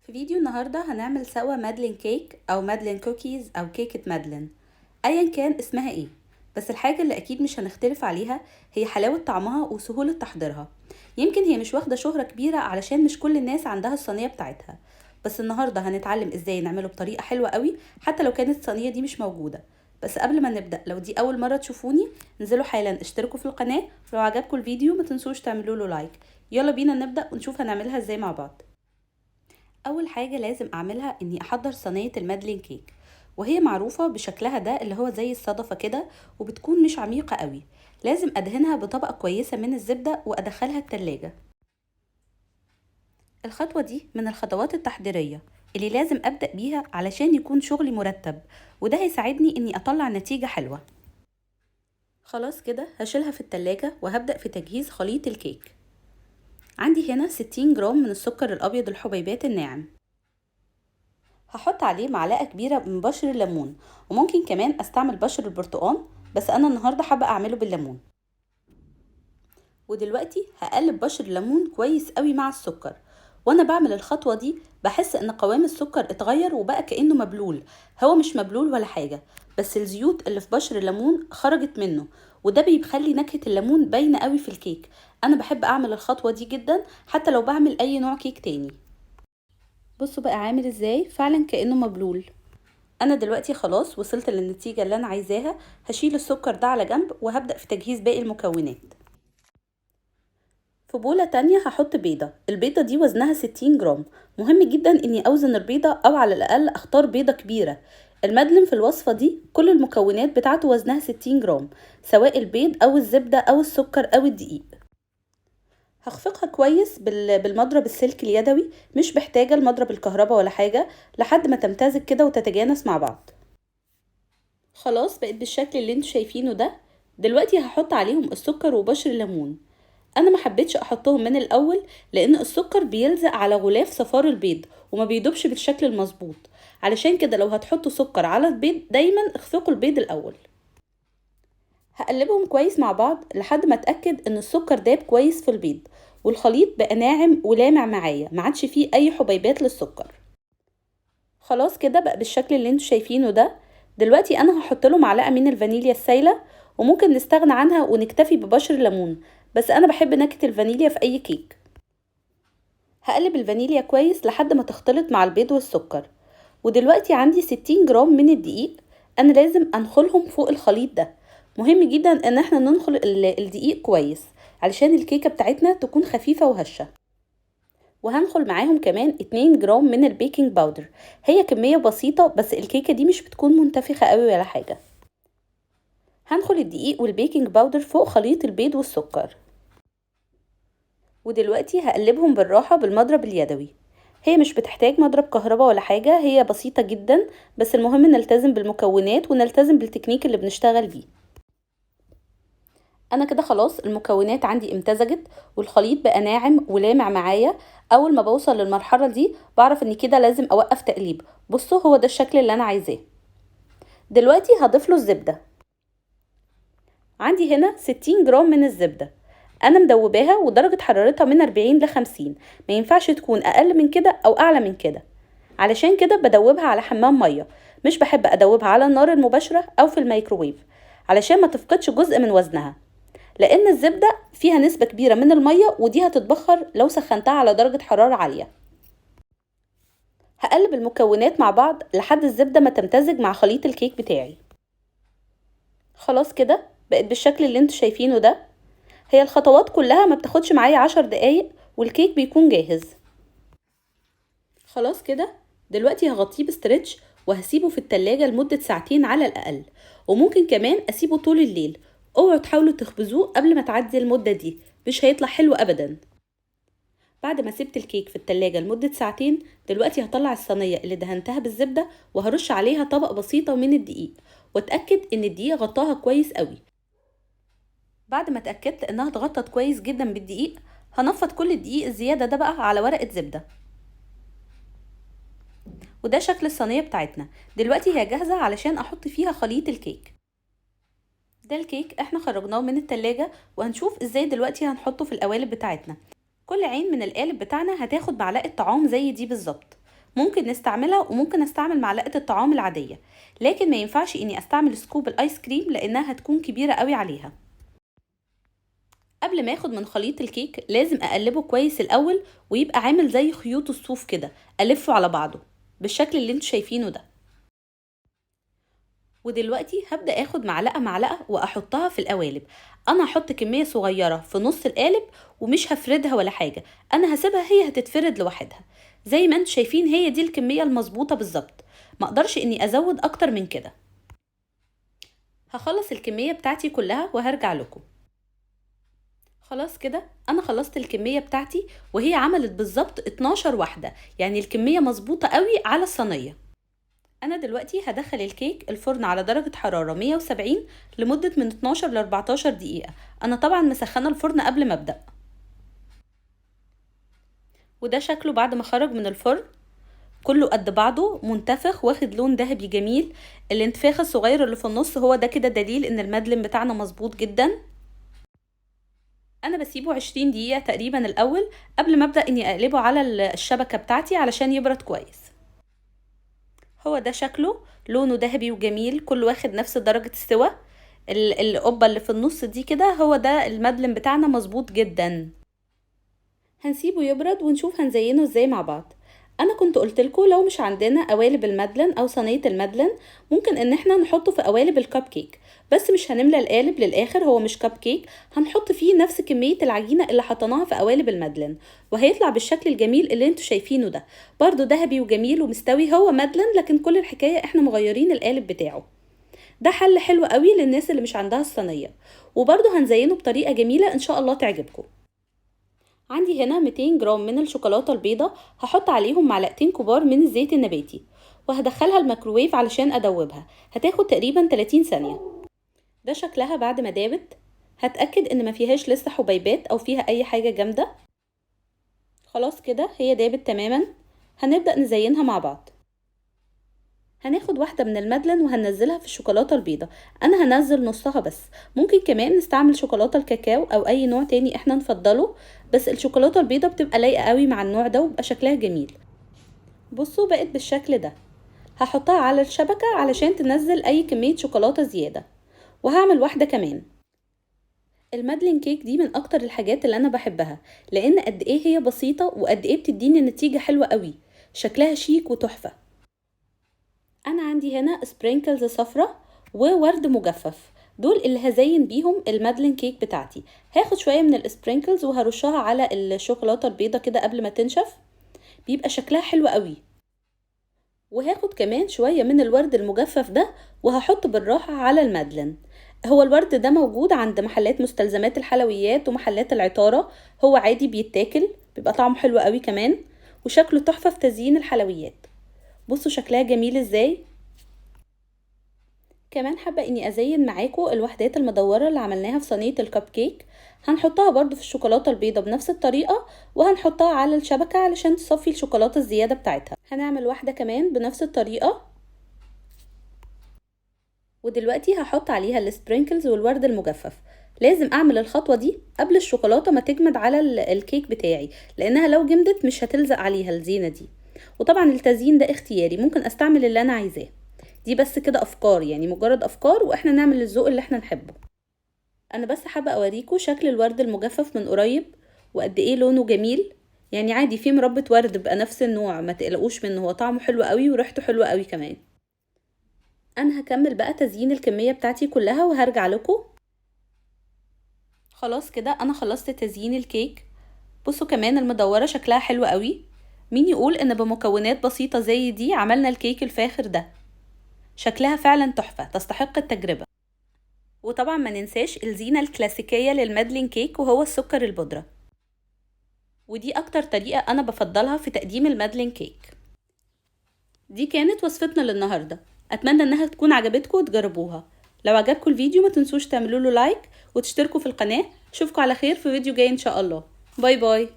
في فيديو النهاردة هنعمل سوا مادلين كيك أو مادلين كوكيز أو كيكة مادلين أيا كان اسمها ايه. بس الحاجة اللي أكيد مش هنختلف عليها هي حلاوة طعمها وسهولة تحضيرها. يمكن هي مش واخدة شهرة كبيرة علشان مش كل الناس عندها الصينية بتاعتها، بس النهاردة هنتعلم ازاي نعمله بطريقة حلوة قوي حتى لو كانت الصينية دي مش موجودة. بس قبل ما نبدأ، لو دي أول مرة تشوفوني انزلوا حالا اشتركوا في القناة، ولو عجبكم الفيديو ما تنسوش تعملوا له لايك. يلا بينا نبدأ ونشوف هنعملها ازاي مع بعض. اول حاجه لازم اعملها اني احضر صينيه المادلين كيك، وهي معروفه بشكلها ده اللي هو زي الصدفه كده، وبتكون مش عميقه قوي. لازم ادهنها بطبقه كويسه من الزبده وادخلها التلاجة. الخطوه دي من الخطوات التحضيريه اللي لازم ابدا بيها علشان يكون شغلي مرتب، وده هيساعدني اني اطلع نتيجه حلوه. خلاص كده هشيلها في التلاجة وهبدأ في تجهيز خليط الكيك. عندي هنا 60 جرام من السكر الأبيض الحبيبات الناعم. هحط عليه معلقة كبيرة من بشر الليمون، وممكن كمان استعمل بشر البرتقال، بس انا النهاردة حابة اعمله بالليمون. ودلوقتي هقلب بشر الليمون كويس قوي مع السكر. وانا بعمل الخطوة دي بحس ان قوام السكر اتغير وبقى كأنه مبلول. هو مش مبلول ولا حاجة، بس الزيوت اللي في بشر الليمون خرجت منه، وده بيخلي نكهة الليمون باينة قوي في الكيك. انا بحب اعمل الخطوة دي جدا حتى لو بعمل اي نوع كيك تاني. بصوا بقى عامل ازاي، فعلا كأنه مبلول. انا دلوقتي خلاص وصلت للنتيجة اللي انا عايزاها. هشيل السكر ده على جنب وهبدأ في تجهيز باقي المكونات. في بولة تانية هحط بيضة. البيضة دي وزنها 60 جرام. مهم جدا اني اوزن البيضة او على الاقل اختار بيضة كبيرة. المادلين في الوصفة دي كل المكونات بتاعته وزنها 60 جرام، سواء البيض او الزبدة او السكر او الدقيق. هخفقها كويس بالمضرب السلك اليدوي، مش محتاجة المضرب الكهرباء ولا حاجة، لحد ما تمتزج كده وتتجانس مع بعض. خلاص بقت بالشكل اللي انتوا شايفينه ده. دلوقتي هحط عليهم السكر وبشر الليمون. انا ما حبيتش احطهم من الاول لان السكر بيلزق على غلاف صفار البيض وما بيدوبش بالشكل المظبوط. علشان كده لو هتحطوا سكر على البيض دايما اخفقوا البيض الاول. هقلبهم كويس مع بعض لحد ما اتاكد ان السكر داب كويس في البيض، والخليط بقى ناعم ولامع معايا، ما عادش فيه اي حبيبات للسكر. خلاص كده بقى بالشكل اللي انتوا شايفينه ده. دلوقتي انا هحط له معلقه من الفانيليا السايله، وممكن نستغنى عنها ونكتفي ببشر الليمون، بس انا بحب نكهه الفانيليا في اي كيك. هقلب الفانيليا كويس لحد ما تختلط مع البيض والسكر. ودلوقتي عندي 60 جرام من الدقيق. انا لازم انخلهم فوق الخليط ده. مهم جدا ان احنا ننخل الدقيق كويس علشان الكيكه بتاعتنا تكون خفيفه وهشه. وهنخل معاهم كمان 2 جرام من البيكنج باودر. هي كمية بسيطة بس الكيكة دي مش بتكون منتفخة قوي ولا حاجة. هنخل الدقيق والبيكنج باودر فوق خليط البيض والسكر. ودلوقتي هقلبهم بالراحة بالمضرب اليدوي. هي مش بتحتاج مضرب كهرباء ولا حاجة، هي بسيطة جدا، بس المهم نلتزم بالمكونات ونلتزم بالتكنيك اللي بنشتغل بيه. انا كده خلاص المكونات عندي امتزجت والخليط بقى ناعم ولامع معايا. اول ما بوصل للمرحله دي بعرف ان كده لازم اوقف تقليب. بصوا هو ده الشكل اللي انا عايزاه. دلوقتي هضيف له الزبده. عندي هنا 60 جرام من الزبده. انا مدوباها ودرجه حرارتها من 40 ل 50. ما ينفعش تكون اقل من كده او اعلى من كده. علشان كده بدوبها على حمام ميه. مش بحب ادوبها على النار المباشره او في الميكروويف علشان ما تفقدش جزء من وزنها، لان الزبدة فيها نسبة كبيرة من المية ودي هتتبخر لو سخنتها على درجة حرارة عالية. هقلب المكونات مع بعض لحد الزبدة ما تمتزج مع خليط الكيك بتاعي. خلاص كده بقت بالشكل اللي انتوا شايفينه ده. هي الخطوات كلها ما بتاخدش معايا 10 دقايق والكيك بيكون جاهز. خلاص كده دلوقتي هغطيه بستريتش وهسيبه في التلاجة لمدة ساعتين على الأقل، وممكن كمان أسيبه طول الليل. اوعوا تحاولوا تخبزوه قبل ما تعدي المدة دي، مش هيطلع حلو أبدا. بعد ما سبت الكيك في التلاجة لمدة ساعتين، دلوقتي هطلع الصينية اللي دهنتها بالزبدة وهرش عليها طبق بسيطة من الدقيق، واتأكد ان الدقيق غطاها كويس قوي. بعد ما اتأكدت انها اتغطت كويس جدا بالدقيق، هنفض كل الدقيق الزيادة ده بقى على ورقة زبدة. وده شكل الصينية بتاعتنا. دلوقتي هي جاهزة علشان احط فيها خليط الكيك. ده الكيك احنا خرجناه من التلاجة، وهنشوف ازاي دلوقتي هنحطه في القوالب بتاعتنا. كل عين من القالب بتاعنا هتاخد معلقة طعام زي دي بالظبط. ممكن نستعملها وممكن استعمل معلقة الطعام العادية، لكن ما ينفعش اني استعمل سكوب الايس كريم لانها هتكون كبيرة قوي عليها. قبل ما اخد من خليط الكيك لازم اقلبه كويس الاول ويبقى عامل زي خيوط الصوف كده، الفه على بعضه بالشكل اللي انتوا شايفينه ده. ودلوقتي هبدأ اخد معلقة معلقة واحطها في القوالب. انا هحط كمية صغيرة في نص القالب ومش هفردها ولا حاجة، انا هسيبها هي هتتفرد لوحدها. زي ما انتوا شايفين هي دي الكمية المظبوطة بالظبط، ما اقدرش اني ازود اكتر من كده. هخلص الكمية بتاعتي كلها وهرجع لكم. خلاص كده انا خلصت الكمية بتاعتي وهي عملت بالظبط 12 واحدة، يعني الكمية مظبوطة قوي على الصينية. انا دلوقتي هدخل الكيك الفرن على درجة حرارة 170 لمدة من 12 ل 14 دقيقة. انا طبعا مسخنة الفرن قبل ما ابدأ. وده شكله بعد ما خرج من الفرن، كله قد بعضه منتفخ واخد لون ذهبي جميل. الانتفاخ الصغير اللي في النص هو ده كده دليل ان المدلن بتاعنا مظبوط جدا. انا بسيبه 20 دقيقة تقريبا الاول قبل ما ابدأ اني اقلبه على الشبكة بتاعتي علشان يبرد كويس. هو ده شكله، لونه ذهبي وجميل، كل واخد نفس درجة السوا. القبة اللي في النص دي كده هو ده المدلن بتاعنا مظبوط جدا. هنسيبه يبرد ونشوف هنزينه ازاي مع بعض. انا كنت قلتلكوا لو مش عندنا قوالب المدلن او صينيه المدلن ممكن ان احنا نحطه في قوالب الكب كيك، بس مش هنملى القالب للاخر، هو مش كب كيك، هنحط فيه نفس كميه العجينه اللي حطيناها في قوالب المدلن، وهيطلع بالشكل الجميل اللي انتوا شايفينه ده، برضو ذهبي وجميل ومستوي. هو مدلن لكن كل الحكايه احنا مغيرين القالب بتاعه. ده حل حلو قوي للناس اللي مش عندها الصينيه، وبرضو هنزينه بطريقه جميله ان شاء الله تعجبكم. عندي هنا 200 جرام من الشوكولاتة البيضة، هحط عليهم معلقتين كبار من الزيت النباتي وهدخلها الميكروويف علشان ادوبها، هتاخد تقريبا 30 ثانية. ده شكلها بعد ما دابت، هتأكد ان ما فيهاش لسه حبيبات او فيها اي حاجة جامدة. خلاص كده هي دابت تماما، هنبدأ نزينها مع بعض. هناخد واحدة من المدلن وهننزلها في الشوكولاتة البيضة، انا هنزل نصها بس، ممكن كمان نستعمل شوكولاتة الكاكاو او اي نوع تاني احنا نفضله، بس الشوكولاتة البيضة بتبقى لايقة قوي مع النوع ده وبقى شكلها جميل. بصوا بقت بالشكل ده، هحطها على الشبكة علشان تنزل اي كمية شوكولاتة زيادة، وهعمل واحدة كمان. المادلين كيك دي من اكتر الحاجات اللي انا بحبها، لان قد ايه هي بسيطة وقد ايه بتديني نتيجة حلوة قوي، شكلها شيك وتحفة. انا عندي هنا سبرينكلز صفرة وورد مجفف، دول اللي هزين بيهم المادلين كيك بتاعتي. هاخد شوية من السبرينكلز وهرشها على الشوكولاتة البيضة كده قبل ما تنشف، بيبقى شكلها حلو قوي. وهاخد كمان شوية من الورد المجفف ده وهحط بالراحة على المادلين. هو الورد ده موجود عند محلات مستلزمات الحلويات ومحلات العطارة، هو عادي بيتاكل، بيبقى طعمه حلو قوي كمان وشكله تحفة في تزيين الحلويات. بصوا شكلها جميل ازاي. كمان حابة اني ازين معاكم الوحدات المدورة اللي عملناها في صينية الكب كيك، هنحطها برضو في الشوكولاتة البيضة بنفس الطريقة وهنحطها على الشبكة علشان تصفي الشوكولاتة الزيادة بتاعتها. هنعمل واحدة كمان بنفس الطريقة، ودلوقتي هحط عليها السبرينكلز والورد المجفف. لازم اعمل الخطوة دي قبل الشوكولاتة ما تجمد على الكيك بتاعي، لانها لو جمدت مش هتلزق عليها الزينة دي. وطبعا التزيين ده اختياري، ممكن استعمل اللي انا عايزاه، دي بس كده افكار، يعني مجرد افكار واحنا نعمل الذوق اللي احنا نحبه. انا بس حابة اوريكم شكل الورد المجفف من قريب وقد ايه لونه جميل، يعني عادي في مربى ورد بقى نفس النوع، ما تقلقوش منه، هو طعمه حلو قوي وريحته حلوة قوي كمان. انا هكمل بقى تزيين الكمية بتاعتي كلها وهرجع لكم. خلاص كده انا خلصت تزيين الكيك. بصوا كمان المدورة شكلها حلو قوي، مين يقول ان بمكونات بسيطة زي دي عملنا الكيك الفاخر ده. شكلها فعلا تحفة تستحق التجربة. وطبعا ما ننساش الزينة الكلاسيكية للمادلين كيك وهو السكر البودرة، ودي اكتر طريقة انا بفضلها في تقديم المادلين كيك. دي كانت وصفتنا للنهاردة، اتمنى انها تكون عجبتكم وتجربوها. لو عجبكم الفيديو ما تنسوش تعملوا له لايك وتشتركوا في القناة. اشوفكم على خير في فيديو جاي ان شاء الله. باي باي.